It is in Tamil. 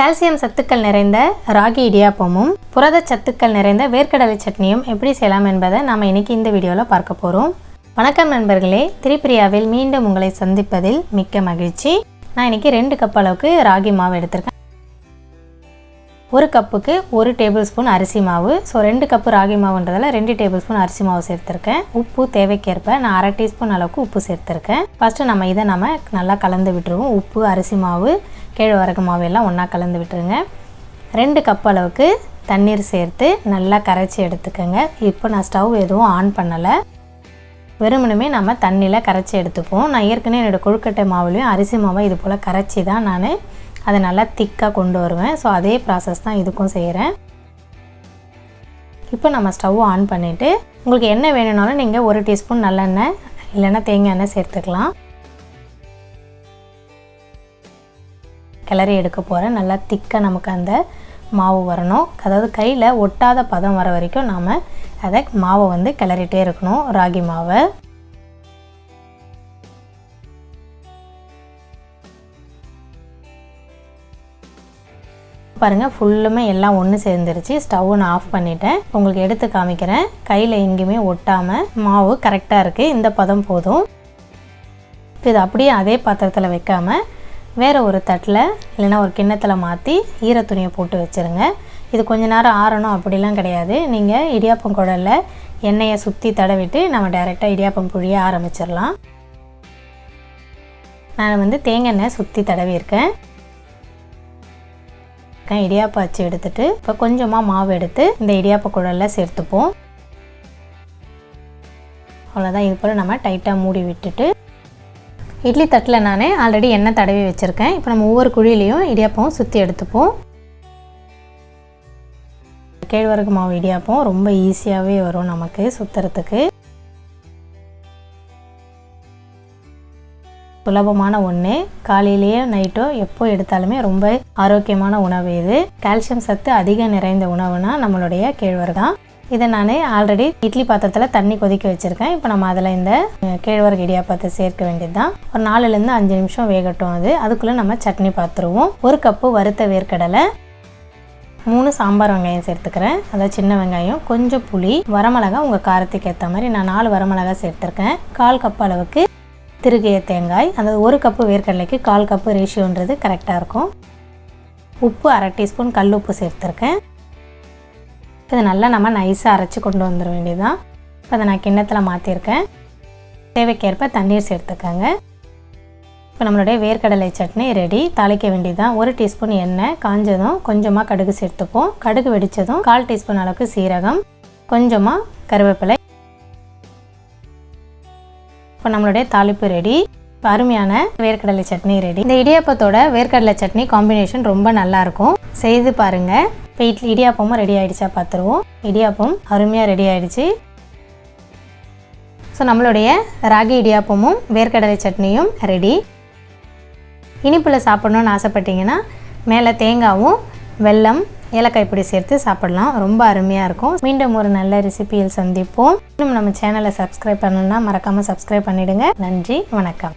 கால்சியம் சத்துக்கள் நிறைந்த ராகி இடியாப்பமும் புரத சத்துக்கள் நிறைந்த வேர்க்கடலை சட்னியும் எப்படி செய்யலாம் என்பதை நாம் இன்னைக்கு இந்த வீடியோவில் பார்க்க போகிறோம். வணக்கம் நண்பர்களே, திரிபிரியாவில் மீண்டும் உங்களை சந்திப்பதில் மிக்க மகிழ்ச்சி. நான் இன்னைக்கு 2 கப் அளவுக்கு ராகி மாவு எடுத்திருக்கேன். 1 கப்புக்கு 1 டேபிள் ஸ்பூன் அரிசி மாவு. 2 கப்பு ராகி மாவுன்றதால 2 டேபிள் ஸ்பூன் அரிசி மாவு சேர்த்துருக்கேன். உப்பு தேவைக்கேற்ப நான் 1/2 டீஸ்பூன் அளவுக்கு உப்பு சேர்த்துருக்கேன். ஃபஸ்ட்டு இதை நல்லா கலந்து விட்டுருவோம். உப்பு, அரிசி மாவு, கேழ்வரகு மாவு எல்லாம் ஒன்றா கலந்து விட்டுருங்க. 2 கப் அளவுக்கு தண்ணீர் சேர்த்து நல்லா கரைச்சி எடுத்துக்கோங்க. இப்போ நான் ஸ்டவ் எதுவும் ஆன் பண்ணலை, வெறுமனுமே நம்ம தண்ணியில் கரைச்சி எடுத்துப்போம். நான் ஏற்கனவே என்னோடய கொழுக்கட்டை மாவுலையும் அரிசி மாவை இது போல் கரைச்சி தான் நான் அதை நல்லா திக்காக கொண்டு வருவேன். ஸோ அதே ப்ராசஸ் தான் இதுக்கும் செய்கிறேன். இப்போ நம்ம ஸ்டவ் ஆன் பண்ணிவிட்டு உங்களுக்கு என்ன வேணும்னாலும் நீங்கள் 1 டீஸ்பூன் நல்லெண்ணெய் இல்லைன்னா தேங்காய் எண்ணெய் சேர்த்துக்கலாம். கிளறி எடுக்க போகிறேன். நல்லா திக்காக நமக்கு அந்த மாவு வரணும். அதாவது கையில் ஒட்டாத பதம் வர வரைக்கும் நாம் அதை மாவை கிளறிட்டே இருக்கணும். ராகி மாவை பாருங்கள், ஃபுல்லுமே எல்லாம் ஒன்று சேர்ந்துருச்சு. ஸ்டவ் நான் ஆஃப் பண்ணிவிட்டேன். உங்களுக்கு எடுத்து காமிக்கிறேன். கையில் எங்கேயுமே ஒட்டாமல் மாவு கரெக்டாக இருக்குது. இந்த பதம் போதும். இப்போ இது அப்படியே அதே பாத்திரத்தில் வைக்காமல் வேறு ஒரு தட்டில் இல்லைன்னா ஒரு கிண்ணத்தில் மாற்றி ஈரத்துணியை போட்டு வச்சுருங்க. இது கொஞ்ச நேரம் ஆறணும் அப்படிலாம் கிடையாது. நீங்கள் இடியாப்பம் குழலில் எண்ணெயை சுற்றி தடவிட்டு நம்ம டைரெக்டாக இடியாப்பம் புழிய ஆரம்பிச்சிடலாம். நான் தேங்காய் எண்ணெய் சுற்றி தடவியிருக்கேன். இடியாப்ப அச்சு எடுத்துட்டு இப்போ கொஞ்சமாக மாவு எடுத்து இந்த இடியாப்ப குழலில் சேர்த்துப்போம். அவ்வளோதான். இது போல் நம்ம டைட்டாக மூடி விட்டுட்டு இட்லி தட்டில் நான் ஆல்ரெடி எண்ணெய் தடவி வச்சுருக்கேன். இப்போ நம்ம ஒவ்வொரு குழியிலையும் இடியாப்பம் சுற்றி எடுத்துப்போம். கேழ்வரகு மாவு இடியாப்பம் ரொம்ப ஈஸியாகவே வரும் நமக்கு சுற்றுறதுக்கு. சுலபமான ஒன்று. காலையிலேயோ நைட்டோ எப்போ எடுத்தாலுமே ரொம்ப ஆரோக்கியமான உணவு இது. கால்சியம் சத்து அதிக நிறைந்த உணவுனா நம்மளுடைய கேழ்வரகு தான். இதை நான் ஆல்ரெடி இட்லி பாத்திரத்தில் தண்ணி கொதிக்க வச்சுருக்கேன். இப்போ நம்ம அதில் இந்த கேழ்வரகு இடியாப்பத்தை சேர்க்க வேண்டியது தான். ஒரு 4லேருந்து 5 நிமிஷம் வேகட்டும். அதுக்குள்ளே நம்ம சட்னி பார்த்துருவோம். 1 கப்பு வறுத்த வேர்க்கடலை, 3 சாம்பார் வெங்காயம் சேர்த்துக்கிறேன், அதாவது சின்ன வெங்காயம், கொஞ்சம் புளி, வரமிளகாய் உங்கள் காரத்துக்கு ஏற்ற மாதிரி நான் 4 வரமிளகாய் சேர்த்துருக்கேன். 1/4 கப் அளவுக்கு திருகிய தேங்காய், அதாவது 1 கப்பு வேர்க்கடலைக்கு 1/4 கப்பு ரேஷியோன்றது கரெக்டாக இருக்கும். உப்பு 1/2 டீஸ்பூன் கல் உப்பு சேர்த்துருக்கேன். இதை நல்லா நம்ம நைஸாக அரைச்சி கொண்டு வந்துட வேண்டியதுதான். இப்போ அதை நான் கிண்ணத்தில் மாற்றிருக்கேன். தேவைக்கேற்ப தண்ணீர் சேர்த்துக்கோங்க. இப்போ நம்மளுடைய வேர்க்கடலை சட்னி ரெடி. தாளிக்க வேண்டியதுதான். 1 டீஸ்பூன் எண்ணெய் காஞ்சதும் கொஞ்சமாக கடுகு சேர்த்துப்போம். கடுகு வெடித்ததும் 1/4 டீஸ்பூன் அளவுக்கு சீரகம், கொஞ்சமாக கருவேப்பிலை. இப்போ நம்மளுடைய தாளிப்பு ரெடி. இப்போ அருமையான வேர்க்கடலை சட்னி ரெடி. இந்த இடியாப்பத்தோட வேர்க்கடலை சட்னி காம்பினேஷன் ரொம்ப நல்லாயிருக்கும். செய்து பாருங்கள். இப்போ இடியாப்பமும் ரெடி ஆகிடுச்சா பார்த்துருவோம். இடியாப்பம் அருமையாக ரெடி ஆகிடுச்சு. ஸோ நம்மளுடைய ராகி இடியாப்பமும் வேர்க்கடலை சட்னியும் ரெடி. இனிப்பில் சாப்பிட்ணுன்னு ஆசைப்பட்டீங்கன்னா மேலே தேங்காயும் வெல்லம், ஏலக்காய் பொடி சேர்த்து சாப்பிடலாம். ரொம்ப அருமையாக இருக்கும். மீண்டும் ஒரு நல்ல ரெசிபியில் சந்திப்போம். இன்னும் நம்ம சேனலை சப்ஸ்கிரைப் பண்ணணும்னா மறக்காமல் சப்ஸ்கிரைப் பண்ணிவிடுங்க. நன்றி, வணக்கம்.